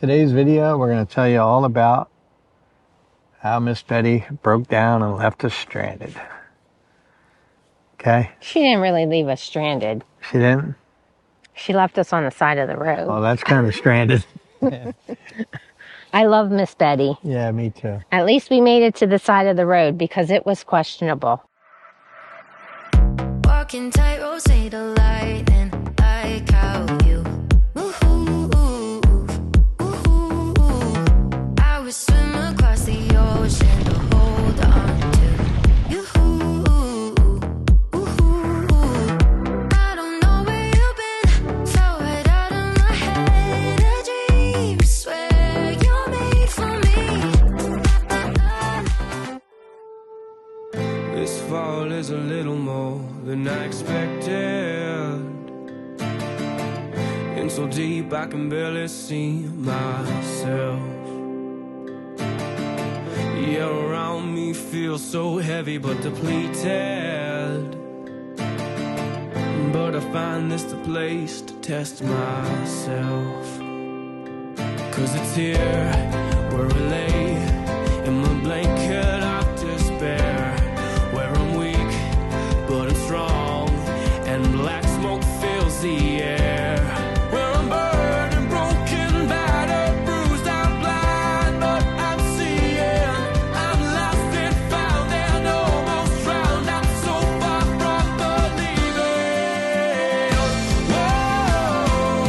Today's video, we're going to tell you all about how Miss Betty broke down and left us stranded. Okay? She didn't really leave us stranded. She didn't? She left us on the side of the road. Well, that's kind of stranded. Yeah. I love Miss Betty. Yeah, me too. At least we made it to the side of the road because it was questionable. Walking tight, say the light, and like how you move. I would swim across the ocean to hold on to you. I don't know where you've been, fell right out of my head. A dream, swear you're made for me. This fall is a little more than I expected. In so deep I can barely see myself. Yeah, around me feels so heavy but depleted. But I find this the place to test myself. 'Cause it's here where I lay in my blanket of despair, where I'm weak but I'm strong and black smoke fills the air, where I'm burned and broken, battered, bruised, I'm blind but I'm seeing. I'm lost and found and almost drowned. I'm so far from believing. Whoa,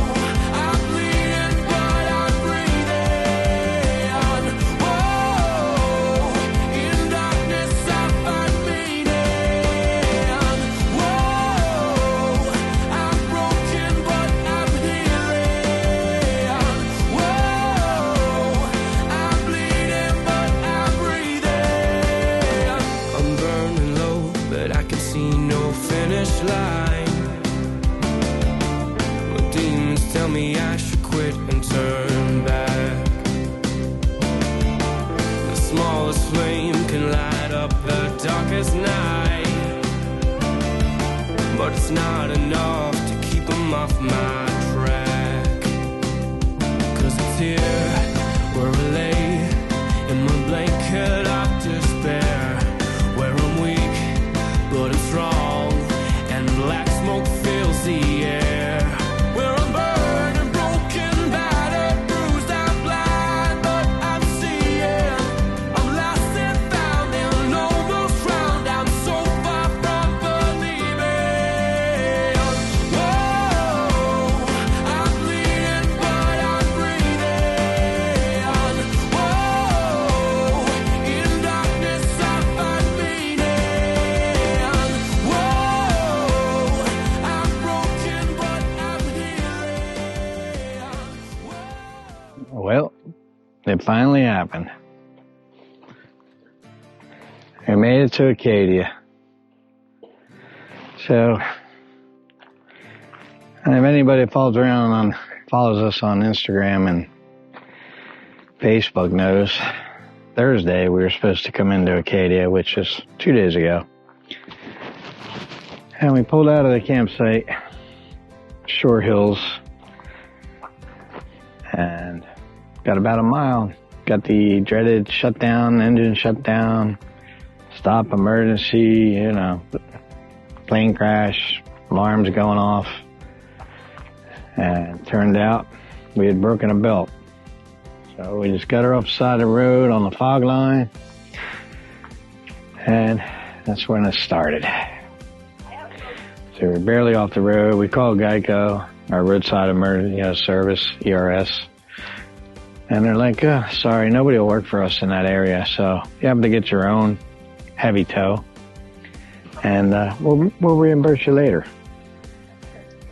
I'm bleeding but I'm breathing. Whoa, in darkness I find meaning. Whoa, I'm broken but I'm healing. Whoa, I'm bleeding but I'm breathing. I'm burning low but I can see no finish line. My demons tell me I should quit and turn back. The smallest flame can light up the darkest night, but it's not enough to keep them off my track. 'Cause it's here where I lay in my blanket of despair, where I'm weak but I'm strong and black smoke fills the air, where I'm burned and broken, battered, bruised, I'm blind but I'm seeing. I'm lost and found and almost drowned. I'm so far from believing. Whoa, I'm bleeding but I'm breathing. Whoa, in darkness I find meaning. Whoa, I'm broken but I'm healing. Well, it finally happened. We made it to Acadia. So, and if anybody follows us on Instagram and Facebook knows, Thursday we were supposed to come into Acadia, which is 2 days ago. And we pulled out of the campsite, Shore Hills, and got about a mile. Got the dreaded shutdown, engine shutdown, stop emergency, plane crash, alarms going off. And it turned out we had broken a belt. So we just got her off the side of the road on the fog line. And that's when it started. So we're barely off the road. We called Geico, our roadside emergency service, ERS. And they're like, sorry, nobody will work for us in that area. So you have to get your own heavy tow. And we'll reimburse you later.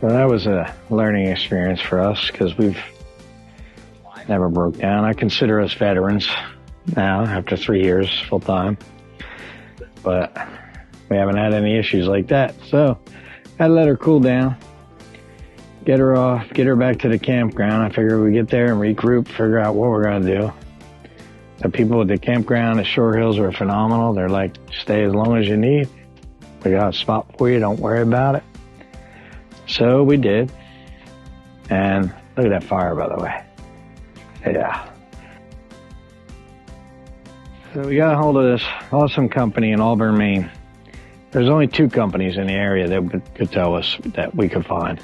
So that was a learning experience for us because we've never broke down. I consider us veterans now after 3 years full time. But we haven't had any issues like that. So I let her cool down. Get her off, get her back to the campground. I figured we'd get there and regroup, figure out what we're going to do. The people at the campground at Shore Hills were phenomenal. They're like, stay as long as you need. We got a spot for you, don't worry about it. So we did. And look at that fire, by the way. Yeah. So we got a hold of this awesome company in Auburn, Maine. There's only 2 companies in the area that could tell us that we could find.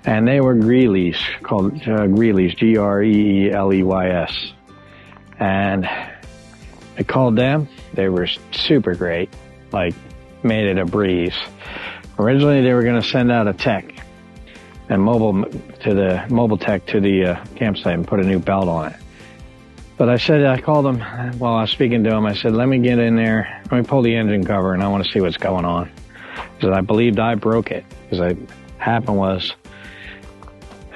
And they were Greeley's, called Greeley's, Greeleys. And I called them. They were super great, like made it a breeze. Originally, they were going to send out a tech and mobile tech to the campsite and put a new belt on it. But I called them while I was speaking to them. I said, let me get in there. Let me pull the engine cover and I want to see what's going on. Because I believed I broke it. Because what happened was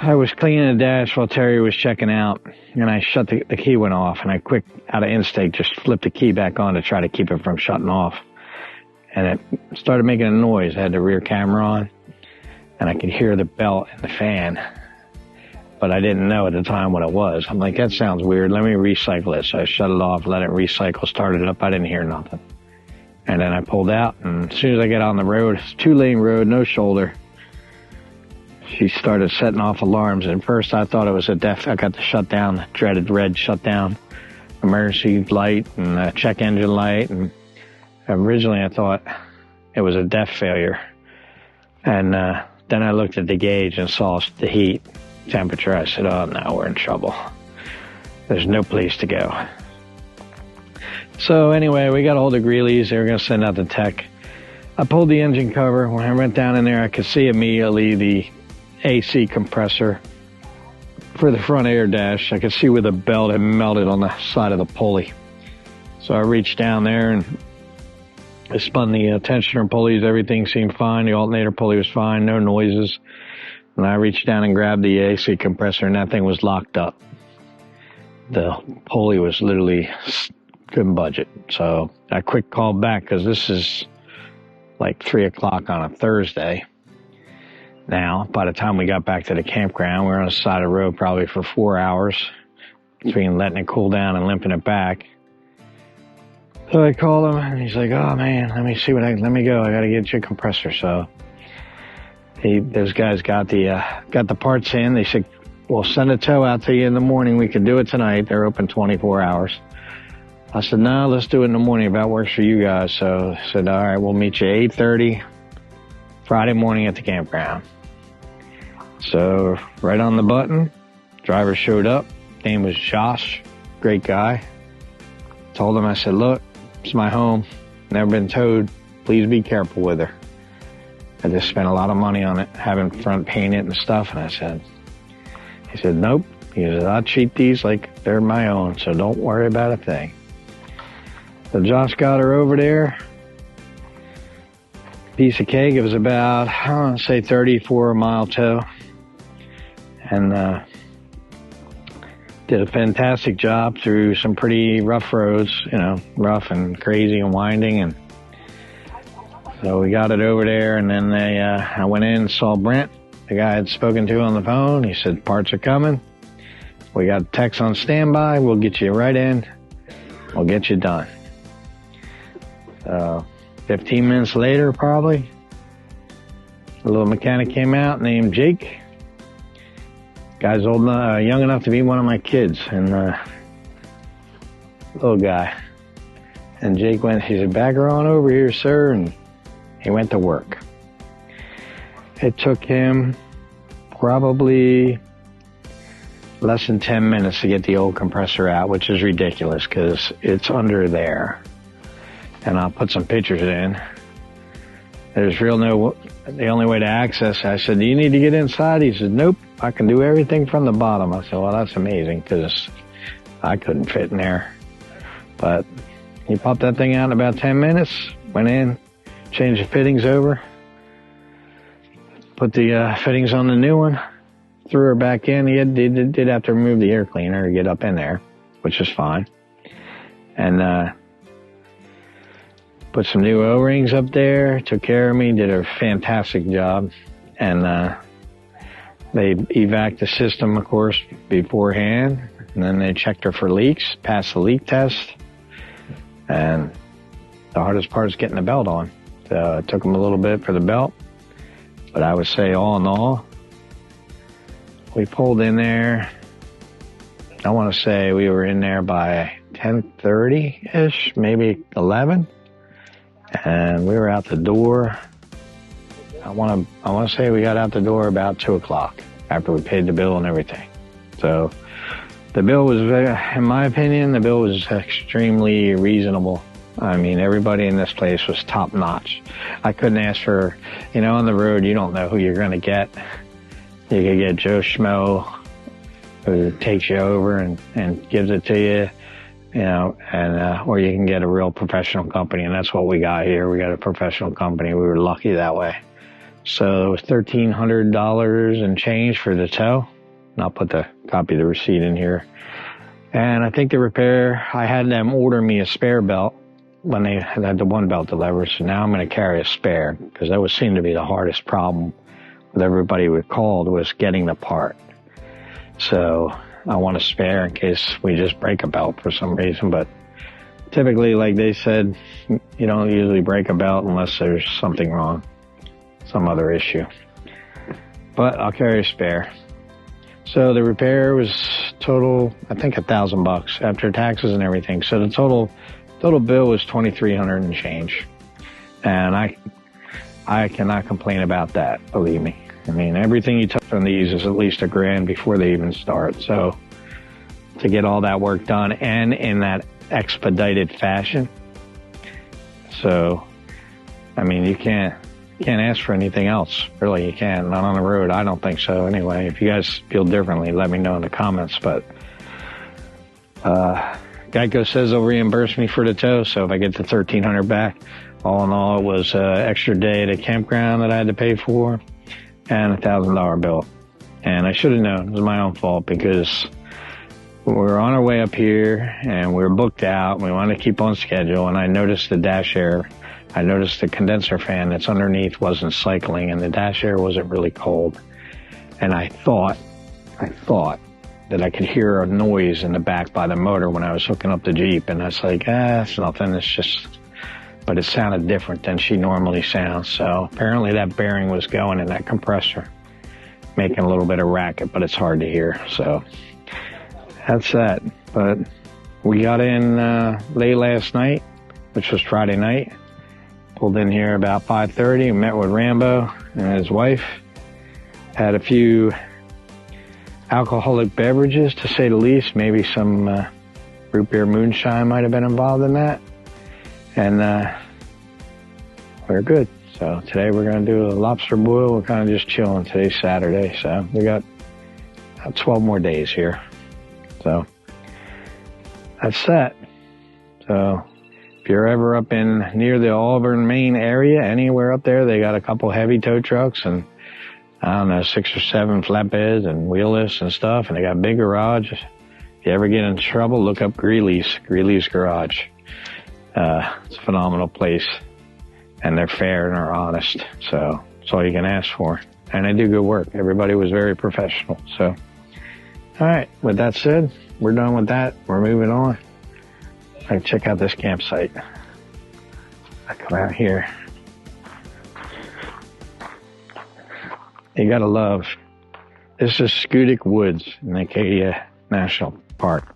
I was cleaning the dash while Terry was checking out, and I shut the key went off, and I quick, out of instinct, just flipped the key back on to try to keep it from shutting off. And it started making a noise. I had the rear camera on, and I could hear the belt and the fan, but I didn't know at the time what it was. I'm like, that sounds weird. Let me recycle it. So I shut it off, let it recycle, started it up. I didn't hear nothing. And then I pulled out, and as soon as I get on the road, it's a 2-lane road, no shoulder. She started setting off alarms. At first, I thought it was I got the shutdown, the dreaded red shutdown, emergency light and check engine light. And originally, I thought it was a DEF failure. And then I looked at the gauge and saw the heat temperature. I said, oh, no, we're in trouble. There's no place to go. So anyway, we got a hold of Greeley's. They were going to send out the tech. I pulled the engine cover. When I went down in there, I could see immediately the AC compressor for the front air dash. I could see where the belt had melted on the side of the pulley. So I reached down there and I spun the tensioner pulleys. Everything seemed fine. The alternator pulley was fine. No noises. And I reached down and grabbed the AC compressor, and that thing was locked up. The pulley was literally couldn't budge it. So I quick called back because this is like 3 o'clock on a Thursday. Now, by the time we got back to the campground, we were on the side of the road probably for 4 hours between letting it cool down and limping it back. So I called him, and he's like, oh, man, let me go. I got to get your compressor. So those guys got the parts in. They said, we'll send a tow out to you in the morning. We can do it tonight. They're open 24 hours. I said, no, let's do it in the morning if that works for you guys. So I said, all right, we'll meet you 8:30 Friday morning at the campground. So right on the button, driver showed up. Name was Josh, great guy. Told him, I said, look, it's my home. Never been towed. Please be careful with her. I just spent a lot of money on it, having front painted and stuff. And he said, nope. He said, I'll treat these like they're my own, so don't worry about a thing. So Josh got her over there. Piece of cake. It was about, I want to say 34 mile tow. And did a fantastic job through some pretty rough roads, rough and crazy and winding. And so we got it over there, and then I went in and saw Brent, the guy I had spoken to on the phone. He said, parts are coming. We got techs on standby. We'll get you right in. We'll get you done. 15 minutes later, probably, a little mechanic came out named Jake. Guy's young enough to be one of my kids, and little guy. And Jake he said, back her on over here, sir, and he went to work. It took him probably less than 10 minutes to get the old compressor out, which is ridiculous because it's under there. And I'll put some pictures in. There's the only way to access it. I said, do you need to get inside? He said, nope, I can do everything from the bottom. I said, well, that's amazing because I couldn't fit in there. But he popped that thing out in about 10 minutes, went in, changed the fittings over, put the fittings on the new one, threw her back in. He did have to remove the air cleaner to get up in there, which is fine. And put some new O-rings up there, took care of me, did a fantastic job. And they evac the system, of course, beforehand. And then they checked her for leaks, passed the leak test. And the hardest part is getting the belt on. So it took them a little bit for the belt. But I would say all in all, we pulled in there I want to say we were in there by 10:30-ish, maybe 11. And we were out the door. I want to say we got out the door about 2 o'clock after we paid the bill and everything. So the bill was, in my opinion, the bill was extremely reasonable. I mean, everybody in this place was top notch. I couldn't ask for, on the road, you don't know who you're going to get. You could get Joe Schmo, who takes you over and gives it to you, or you can get a real professional company, and that's what we got here. We got a professional company. We were lucky that way. So it was $1,300 and change for the tow. And I'll put the copy of the receipt in here. And I think the repair, I had them order me a spare belt when they had the one belt delivered. So now I'm going to carry a spare, because that would seem to be the hardest problem with everybody we called, was getting the part. So I want a spare in case we just break a belt for some reason. But typically, like they said, you don't usually break a belt unless there's something wrong, some other issue. But I'll carry a spare. So the repair was total, I think, $1,000 after taxes and everything. So the total bill was $2,300 and change. And I cannot complain about that, believe me. I mean, everything you touch on these is at least $1,000 before they even start. So to get all that work done and in that expedited fashion. So, I mean, you can't ask for anything else. Really, you can't. Not on the road. I don't think so anyway. If you guys feel differently, let me know in the comments. But Geico says they'll reimburse me for the tow. So if I get the $1,300 back, all in all, it was an extra day at a campground that I had to pay for and a $1,000 bill. And I should have known. It was my own fault, because we were on our way up here and we were booked out. And we wanted to keep on schedule. And I noticed the dash air. I noticed the condenser fan that's underneath wasn't cycling, and the dash air wasn't really cold. And I thought that I could hear a noise in the back by the motor when I was hooking up the Jeep. And I was like, it's nothing. It's just, but it sounded different than she normally sounds. So apparently that bearing was going in that compressor, making a little bit of racket, but it's hard to hear. So that's that. But we got in late last night, which was Friday night. Pulled in here about 5:30, met with Rambo and his wife. Had a few alcoholic beverages, to say the least. Maybe some root beer moonshine might have been involved in that. And we're good. So today we're going to do a lobster boil. We're kind of just chilling. Today's Saturday, so we got 12 more days here. So that's that. So if you're ever up in near the Auburn, Maine area, anywhere up there, they got a couple heavy tow trucks and, I don't know, 6 or 7 flatbeds and wheelless and stuff. And they got a big garage. If you ever get in trouble, look up Greeley's Garage. It's a phenomenal place. And they're fair and they're honest. So that's all you can ask for. And they do good work. Everybody was very professional. So, all right. With that said, we're done with that. We're moving on. Check out this campsite. I come out here. You gotta love. This is Schoodic Woods in Acadia National Park.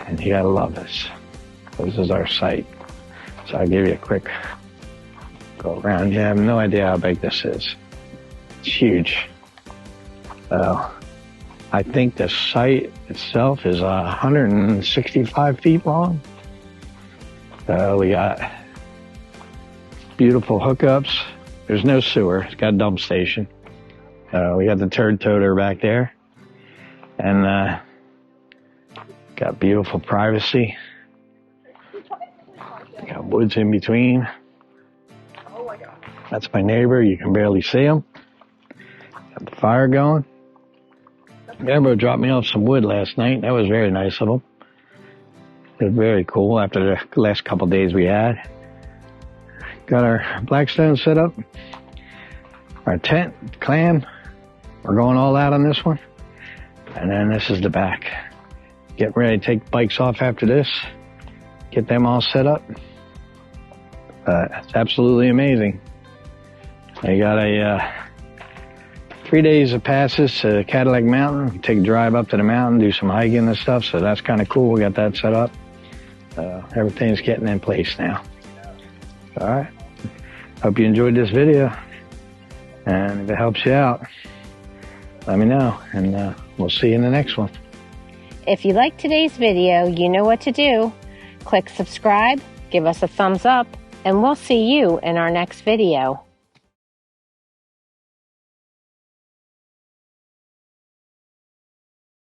And you gotta love this. This is our site. So I'll give you a quick go around. You have no idea how big this is. It's huge. So I think the site itself is 165 feet long. So we got beautiful hookups. There's no sewer. It's got a dump station. We got the turd toter back there. And got beautiful privacy. Got woods in between. That's my neighbor. You can barely see him. Got the fire going. Rambo dropped me off some wood last night. That was very nice of him. It was very cool after the last couple of days we had. Got our Blackstone set up. Our tent, clam. We're going all out on this one. And then this is the back. Getting ready to take bikes off after this. Get them all set up. It's absolutely amazing. I got a 3 days of passes to Cadillac Mountain. Take a drive up to the mountain, do some hiking and stuff. So that's kind of cool. We got that set up. Everything's getting in place now. All right. Hope you enjoyed this video. And if it helps you out, let me know. And we'll see you in the next one. If you liked today's video, you know what to do. Click subscribe, give us a thumbs up, and we'll see you in our next video.